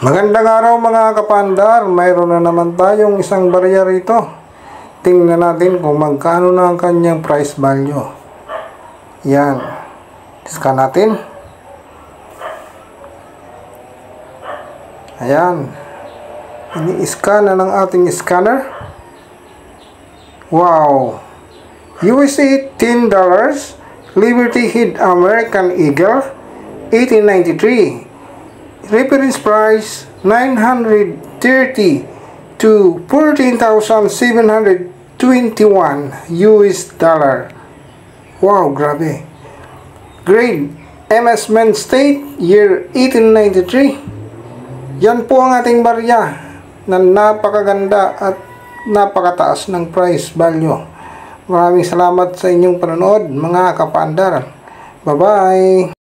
Magandang araw mga kapandar, mayroon na naman tayong isang barya rito. Tingnan natin kung magkano na ang kanyang price value. Yan. Scan natin. Ayan. Ini-scan na ng ating scanner. Wow. USA $10. Liberty Head American Eagle 1893. Reference price 930 to 14,721 US dollar. Wow, grabe. Grade MS Men's State, year 1893. Yan po ang ating barya na napakaganda at napakataas ng price value. Maraming salamat sa inyong panonood mga kapandar. Bye-bye!